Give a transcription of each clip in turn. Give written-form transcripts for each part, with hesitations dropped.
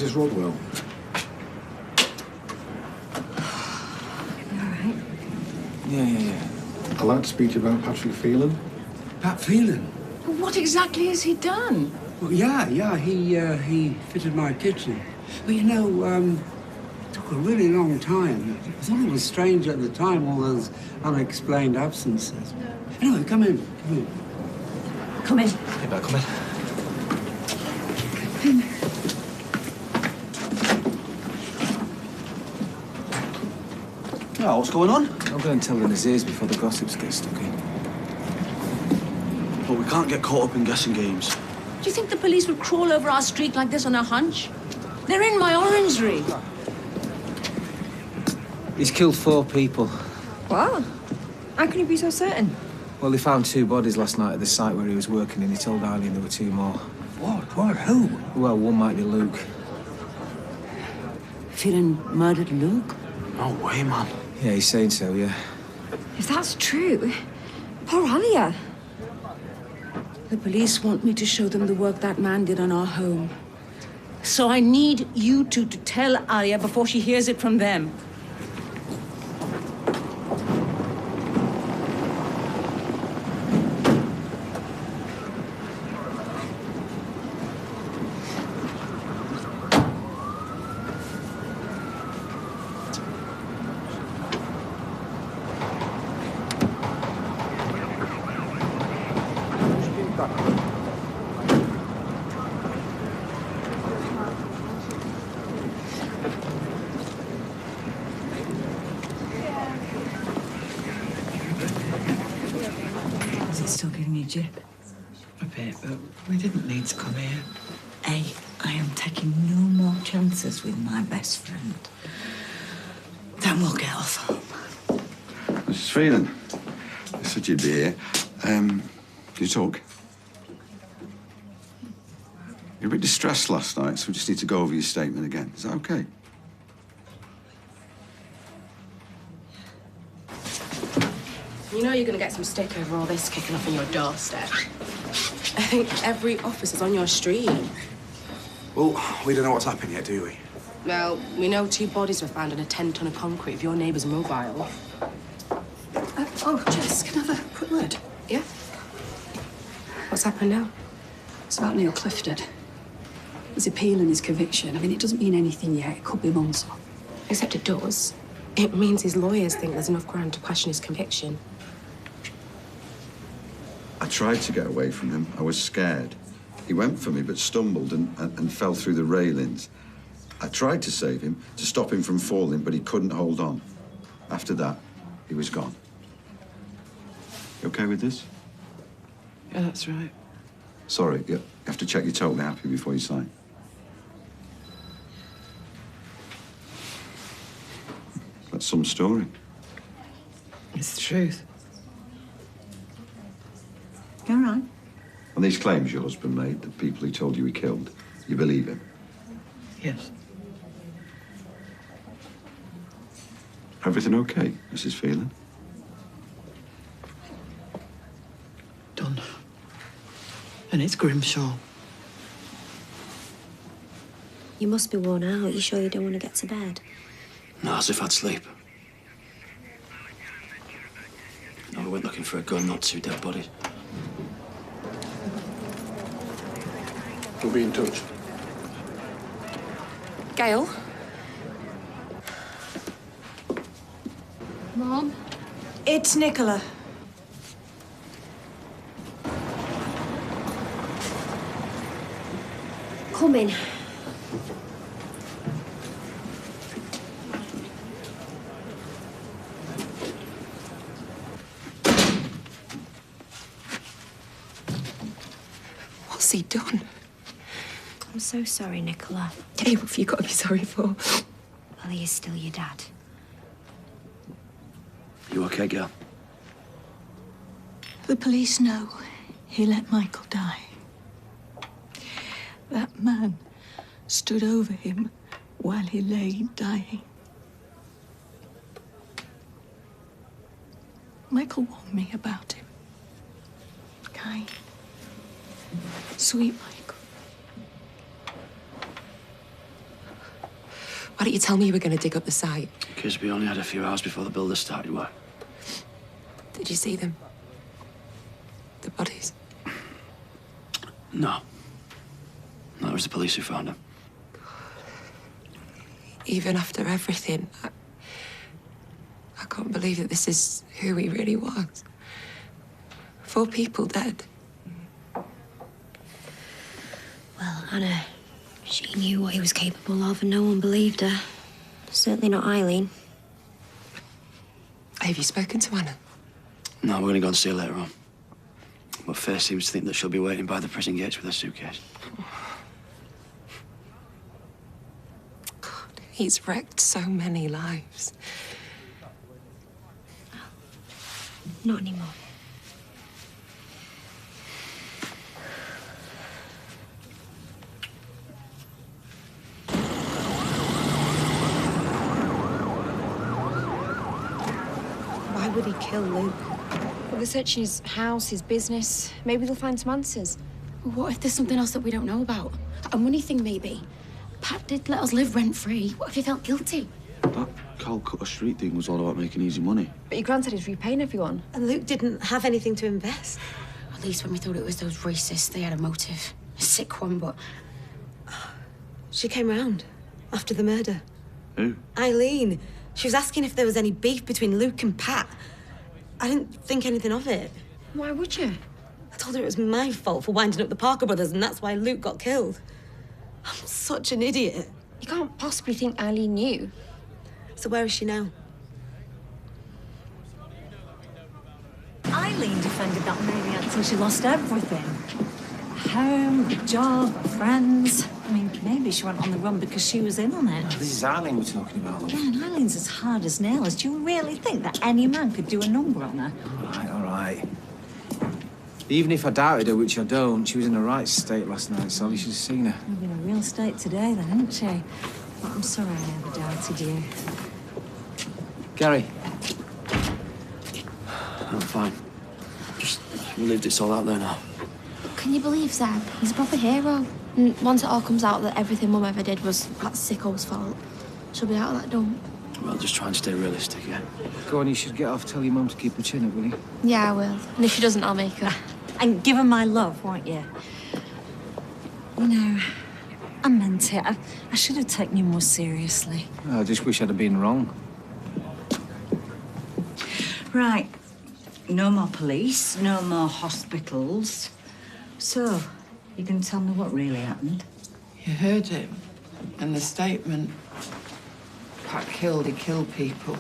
Mrs. Rodwell. You all right? Yeah. I'd like to speak to you about Patrick Phelan. Pat Phelan? Well, what exactly has he done? Well, yeah, he fitted my kitchen. But you know, it took a really long time. I thought it was strange at the time, all those unexplained absences. Anyway, come in. Come in. Hey, back, come in. Oh, what's going on? I'm going to tell the Nazirs before the gossips get stuck in. But we can't get caught up in guessing games. Do you think the police would crawl over our street like this on a hunch? They're in my orangery. He's killed 4 people. What? How can you be so certain? Well, they found 2 bodies last night at the site where he was working, and he told Eileen there were 2 more. What? Who? Well, one might be Luke. Phelan murdered Luke? No way, man. Yeah, he's saying so, yeah. If that's true, poor Alia. The police want me to show them the work that man did on our home. So I need you two to tell Alia before she hears it from them. Is it still giving you jip? A bit, but we didn't need to come here. A, I am taking no more chances with my best friend. Then we'll get off home. Mrs. Phelan, I said you'd be here. Can you talk? You're a bit distressed last night, so we just need to go over your statement again. Is that okay? You know you're going to get some stick over all this kicking off on your doorstep. I think every officer's on your street. Well, we don't know what's happened yet, do we? Well, we know 2 bodies were found in a 10-ton of concrete of your neighbour's mobile. Jess, can I have a quick word? Yeah? What's happened now? It's about Neil Clifton. There's appeal in his conviction. I mean, it doesn't mean anything yet. It could be months off. Except it does. It means his lawyers think there's enough ground to question his conviction. I tried to get away from him. I was scared. He went for me, but stumbled and fell through the railings. I tried to save him, to stop him from falling, but he couldn't hold on. After that, he was gone. You okay with this? Yeah, that's right. Sorry, you have to check you're totally happy before you sign. That's some story. It's the truth. You all right? And these claims your husband made, the people he told you he killed, you believe him? Yes. Everything okay, Mrs. Phelan? Done. And it's Grimshaw. You must be worn out. You sure you don't want to get to bed? No, as if I'd sleep. No, we went looking for a gun, not 2 dead bodies. We'll be in touch. Gail? Mom? It's Nicola. Come in. What's he done? I'm so sorry, Nicola. Hey, what have you got to be sorry for? Well, he is still your dad. You okay, girl? The police know he let Michael die. That man stood over him while he lay dying. Michael warned me about him. Kind, sweet Michael. didn't you tell me you were going to dig up the site? Because we only had a few hours before the builders started work. Did you see them? The bodies? No. No, it was the police who found them. Even after everything, I can't believe that this is who he really was. 4 people dead. Well, Anna, she knew what he was capable of and no one believed her. Certainly not Eileen. Have you spoken to Anna? No, we're going to go and see her later on. But Faith seems to think that she'll be waiting by the prison gates with her suitcase. God, he's wrecked so many lives. Not anymore. Why would he kill Luke? Well, they're searching his house, his business. Maybe they'll find some answers. What if there's something else that we don't know about? A money thing, maybe? Pat did let us live rent-free. What if he felt guilty? That Calcutta Street thing was all about making easy money. But your gran said he's repaying everyone. And Luke didn't have anything to invest. At least when we thought it was those racists, they had a motive. A sick one, but... She came round after the murder. Who? Eileen. She was asking if there was any beef between Luke and Pat. I didn't think anything of it. Why would you? I told her it was my fault for winding up the Parker brothers, and that's why Luke got killed. I'm such an idiot. You can't possibly think Eileen knew. So where is she now? Eileen defended that maniac until she lost everything. Home, job, friends. I mean, maybe she went on the run because she was in on it. This is Eileen we're talking about. Yeah, and Eileen's as hard as nails. Do you really think that any man could do a number on her? All right. Even if I doubted her, which I don't, she was in the right state last night, so you should have seen her. She's in a real state today, then, isn't she? But I'm sorry I ever doubted you. Gary. I'm fine. Just relieved it's all out there now. Can you believe Zeb? He's a proper hero. And once it all comes out that everything Mum ever did was that sicko's fault, she'll be out of that dump. Well, just try and stay realistic, yeah? Go on, you should get off. Tell your mum to keep her chin up, will you? Yeah, I will. And if she doesn't, I'll make her. And give her my love, won't you? You know, I meant it. I should have taken you more seriously. I just wish I'd have been wrong. Right. No more police, no more hospitals. So, you can tell me what really happened? You heard him. And the statement. Pat killed, he killed people.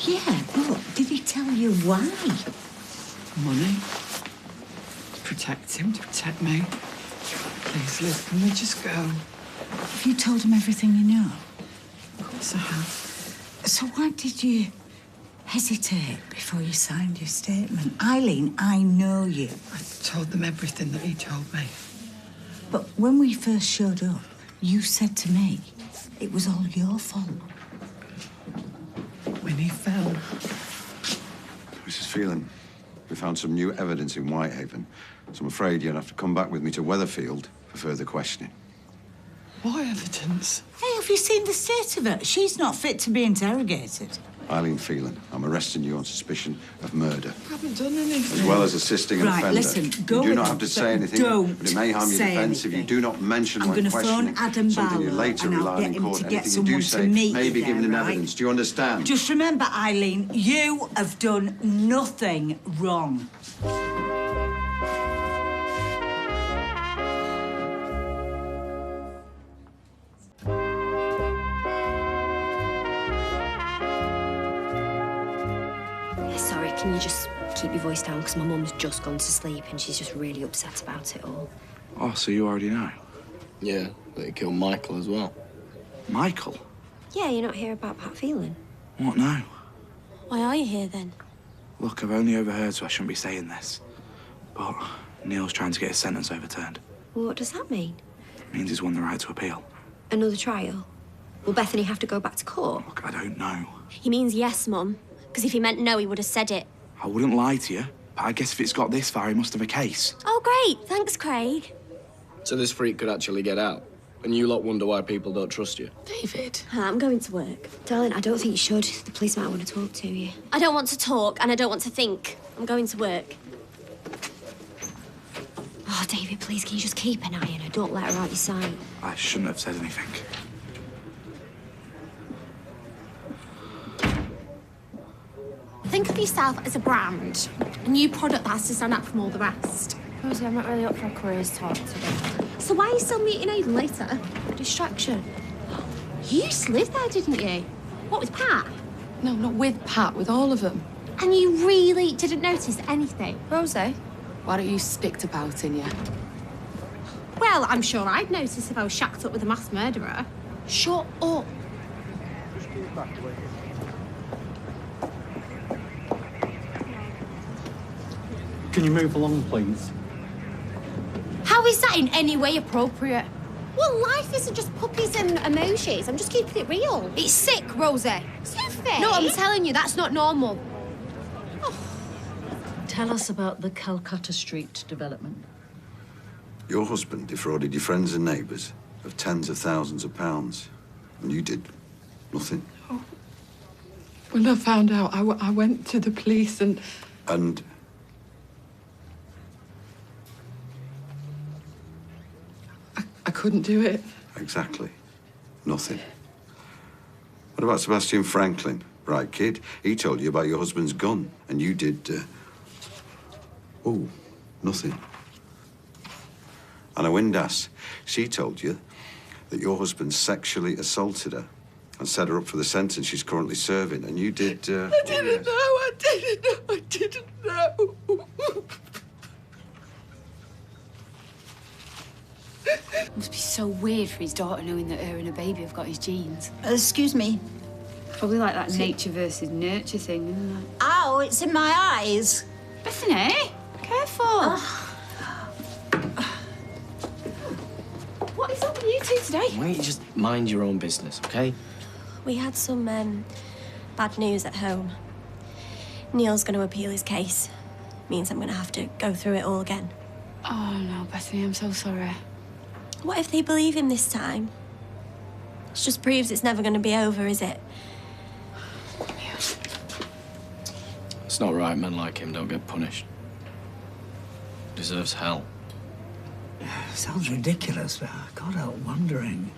Yeah, but did he tell you why? Money. To protect him, to protect me. Please, Liz, can we just go? Have you told him everything you know? Of course I have. So why did you hesitate before you signed your statement? Eileen, I know you. I told them everything that he told me. But when we first showed up, you said to me it was all your fault. When he fell. Mrs. Phelan, we found some new evidence in Whitehaven, so I'm afraid you'll have to come back with me to Weatherfield for further questioning. What evidence? Hey, have you seen the state of her? She's not fit to be interrogated. Eileen Phelan, I'm arresting you on suspicion of murder, I haven't done anything. as well as assisting an Right, offender. listen, go you do with not it, have to but say anything, don't but it may harm your say defence if you anything. do not mention I'm when gonna questioning phone Adam something you Barlow later and I'll rely get in him court. to get Anything you do someone to say meet may you be given in there, right? evidence. Do you understand? Just remember, Eileen, you have done nothing wrong. Sorry, can you just keep your voice down? Because my mum's just gone to sleep and she's just really upset about it all. Oh, so you already know? Yeah, that he killed Michael as well. Michael? Yeah, you're not here about Pat Phelan? What now? Why are you here, then? Look, I've only overheard, so I shouldn't be saying this. But Neil's trying to get his sentence overturned. Well, what does that mean? It means he's won the right to appeal. Another trial? Will Bethany have to go back to court? Look, I don't know. He means yes, Mum. Because if he meant no, he would have said it. I wouldn't lie to you, but I guess if it's got this far, he must have a case. Oh, great. Thanks, Craig. So this freak could actually get out? And you lot wonder why people don't trust you? David. I'm going to work. Darling, I don't think you should. The police might want to talk to you. I don't want to talk and I don't want to think. I'm going to work. Oh, David, please, can you just keep an eye on her? Don't let her out your sight. I shouldn't have said anything. Think of yourself as a brand. A new product that has to stand out from all the rest. Rosie, I'm not really up for a careers talk today. So why are you still meeting Aidan later? Distraction. You used to live there, didn't you? What, with Pat? No, not with Pat, with all of them. And you really didn't notice anything? Rosie? Why don't you stick to pouting, yeah? Well, I'm sure I'd notice if I was shacked up with a mass murderer. Shut up. Can you move along, please? How is that in any way appropriate? Well, life isn't just puppies and emojis. I'm just keeping it real. It's sick, Rosie. Sophie! No, I'm telling you, that's not normal. Tell us about the Calcutta Street development. Your husband defrauded your friends and neighbours of tens of thousands of pounds. And you did nothing. When I found out, I went to the police and... And I couldn't do it. exactly. Nothing. What about Sebastian Franklin? Right, kid. He told you about your husband's gun, and you did, oh, nothing. Anna Windass, she told you that your husband sexually assaulted her and set her up for the sentence she's currently serving, and you did, I didn't know, I didn't know. Must be so weird for his daughter knowing that her and her baby have got his genes. Excuse me. Probably like that nature versus nurture thing, isn't it? Ow, it's in my eyes. Bethany, careful. What is up with you two today? Why don't you just mind your own business, okay? We had some, bad news at home. Neil's going to appeal his case. Means I'm going to have to go through it all again. Oh, no, Bethany, I'm so sorry. What if they believe him this time? It just proves it's never going to be over, is it? It's not right men like him don't get punished. Deserves hell. Sounds ridiculous, but I can't help wondering.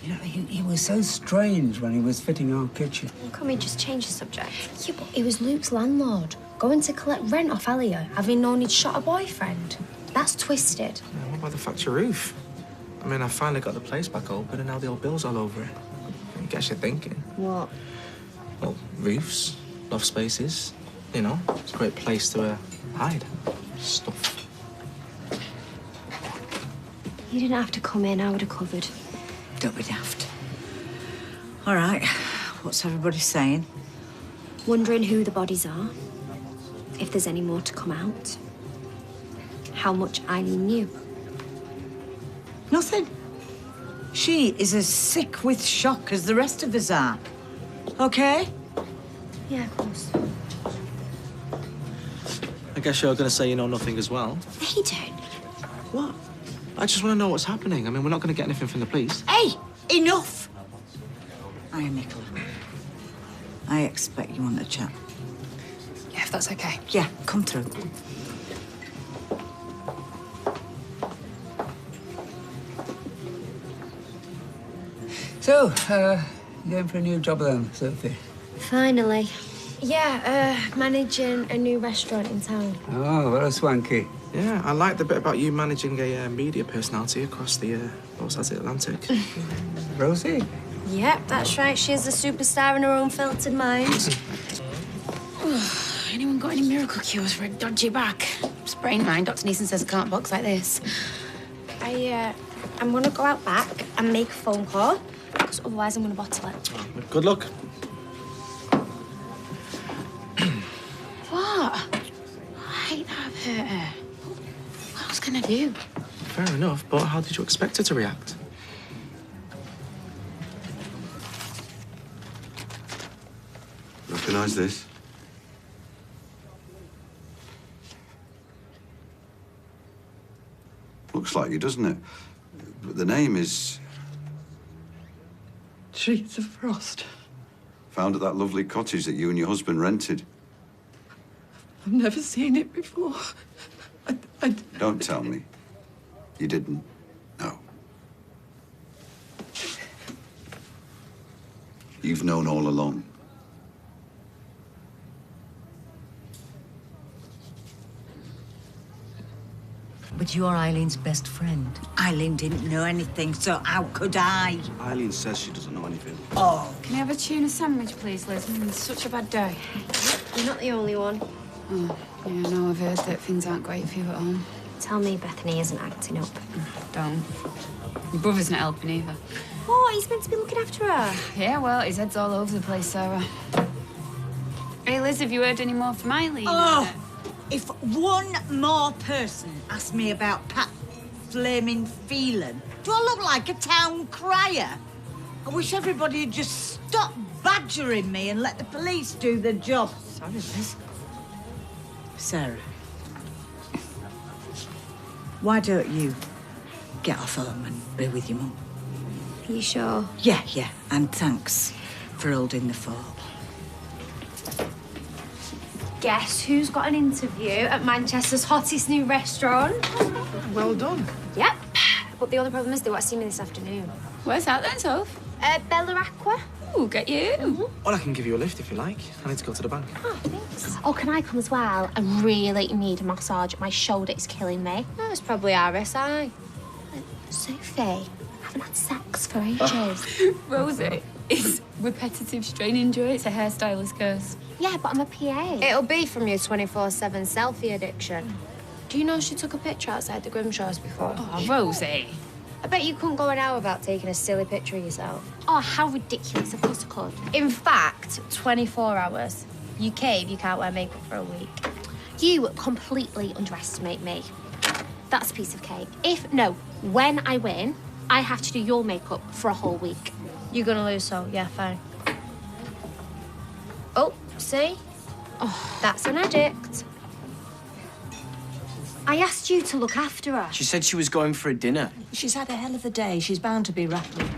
You know, he was so strange when he was fitting our kitchen. Can we just change the subject? Yeah, but he was Luke's landlord. Going to collect rent off Elliot, having known he'd shot a boyfriend. That's twisted. Yeah, what about the factory roof? I mean, I finally got the place back open and now the old bill's all over it. It gets you thinking. What? Well, roofs, loft spaces, you know, it's a great place to hide stuff. You didn't have to come in, I would have covered. Don't be daft. All right, what's everybody saying? Wondering who the bodies are, if there's any more to come out, how much Eileen knew. Nothing. She is as sick with shock as the rest of us are. Okay? Yeah, of course. I guess you're going to say you know nothing as well. Aidan! What? I just want to know what's happening. I mean, we're not going to get anything from the police. Hey, enough! Hiya, Nicola. I expect you want to chat. Yeah, if that's okay. Yeah, come through. So, you going for a new job then, Sophie? Finally. Yeah, managing a new restaurant in town. Oh, very swanky. Yeah, I like the bit about you managing a media personality across the both sides of the Atlantic. Rosie? Yep, that's right. She's a superstar in her own filtered mind. Anyone got any miracle cures for a dodgy back? Sprain mine. Dr. Neeson says I can't box like this. I'm gonna go out back and make a phone call, because otherwise I'm gonna bottle it. Good luck. What? I hate that I've hurt her. What else can I do? Fair enough, but how did you expect her to react? Recognise this? Looks like you, doesn't it? But the name is Streets of Frost. Found at that lovely cottage that you and your husband rented. I've never seen it before. I Don't tell me. You didn't? No. You've known all along. But you're Eileen's best friend. Eileen didn't know anything, so how could I? Eileen says she doesn't know anything. Oh. Can I have a tuna sandwich, please, Liz? It's such a bad day. You're not the only one. Oh, yeah, no, I've heard that things aren't great for you at home. Tell me Bethany isn't acting up. Don't. Your brother's not helping either. What? He's meant to be looking after her. Yeah, well, his head's all over the place, Sarah. Hey, Liz, have you heard any more from Eileen? Oh! If one more person asked me about Pat Flaming Phelan, do I look like a town crier? I wish everybody would just stop badgering me and let the police do their job. Sorry, Liz. Sarah, why don't you get off home and be with your mum? Are you sure? Yeah, yeah, and thanks for holding the fort. Guess who's got an interview at Manchester's hottest new restaurant? Well done. Yep. But the only problem is they want to see me this afternoon. Where's that then, Soph? Bella Aqua. Ooh, get you. Well, I can give you a lift if you like. I need to go to the bank. Oh, thanks. Oh, can I come as well? I really need a massage. My shoulder is killing me. Oh, it's probably RSI. Sophie, I haven't had sex for ages. Rosie, it's repetitive strain injury. It's a hairstylist curse. Yeah, but I'm a PA. It'll be from your 24/7 selfie addiction. Do you know she took a picture outside the Grimshaws before? Oh, Rosie. I bet you couldn't go an hour without taking a silly picture of yourself. Oh, how ridiculous. Of course I could. In fact, 24 hours. You cave, you can't wear makeup for a week. You completely underestimate me. That's a piece of cake. When I win, I have to do your makeup for a whole week. You're gonna lose, so yeah, fine. Oh, see? Oh, that's an addict. I asked you to look after her. She said she was going for a dinner. She's had a hell of a day. She's bound to be rattled.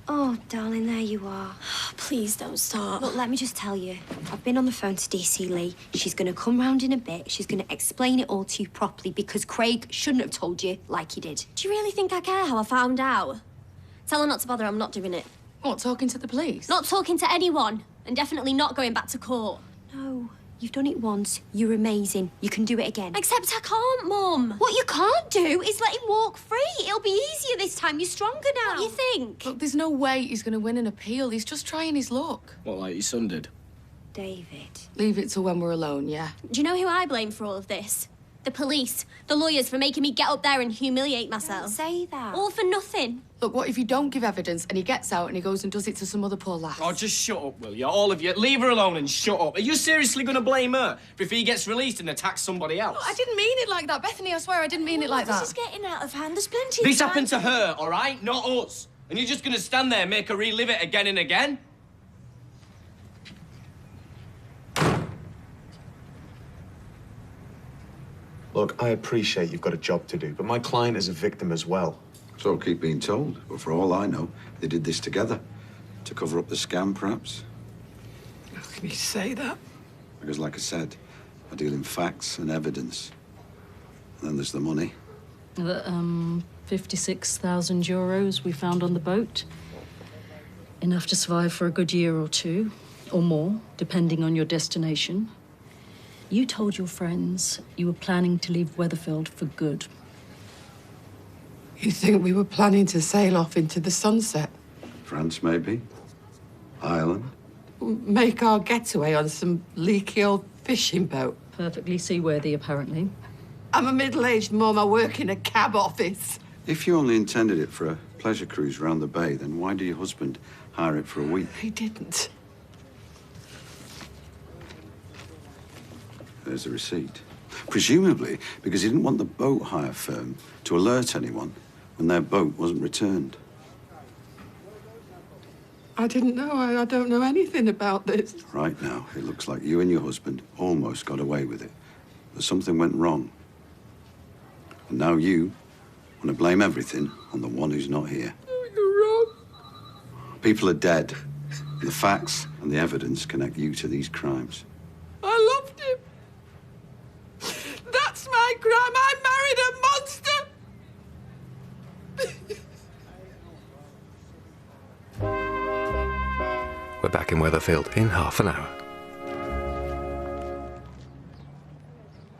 Oh, darling, there you are. Please don't start. Look, let me just tell you. I've been on the phone to DC Lee. She's going to come round in a bit. She's going to explain it all to you properly because Craig shouldn't have told you like he did. Do you really think I care how I found out? Tell her not to bother. I'm not doing it. What, talking to the police? Not talking to anyone. And definitely not going back to court. No. You've done it once. You're amazing. You can do it again. Except I can't, Mum. What you can't do is let him walk free. It'll be easier this time. You're stronger now. What you think? Look, there's no way he's going to win an appeal. He's just trying his luck. What, like your son did? David. Leave it till when we're alone, yeah? Do you know who I blame for all of this? The police. The lawyers for making me get up there and humiliate myself. Don't say that. All for nothing. Look, what if you don't give evidence and he gets out and he goes and does it to some other poor lass? Oh, just shut up, will you? All of you. Leave her alone and shut up. Are you seriously going to blame her if he gets released and attacks somebody else? I didn't mean it like that. Bethany, I swear I didn't mean it like that. This is getting out of hand. There's plenty of This time. happened to her, all right? Not us. And you're just going to stand there and make her relive it again and again? Look, I appreciate you've got a job to do, but my client is a victim as well. So keep being told. But for all I know, they did this together. To cover up the scam, perhaps. How can you say that? Because, like I said, I deal in facts and evidence. And then there's the money. 56,000 euros we found on the boat. Enough to survive for a good year or two, or more, depending on your destination. You told your friends you were planning to leave Weatherfield for good. You think we were planning to sail off into the sunset? France, maybe. Ireland. Make our getaway on some leaky old fishing boat? Perfectly seaworthy, apparently. I'm a middle-aged mum. I work in a cab office. If you only intended it for a pleasure cruise round the bay, then why did your husband hire it for a week? He didn't. There's the receipt. Presumably because he didn't want the boat hire firm to alert anyone when their boat wasn't returned. I didn't know. I don't know anything about this. Right now, it looks like you and your husband almost got away with it. But something went wrong. And now you want to blame everything on the one who's not here. You're wrong. People are dead. The facts and the evidence connect you to these crimes. I loved him. That's my crime. I married a monster. We're back in Weatherfield in half an hour.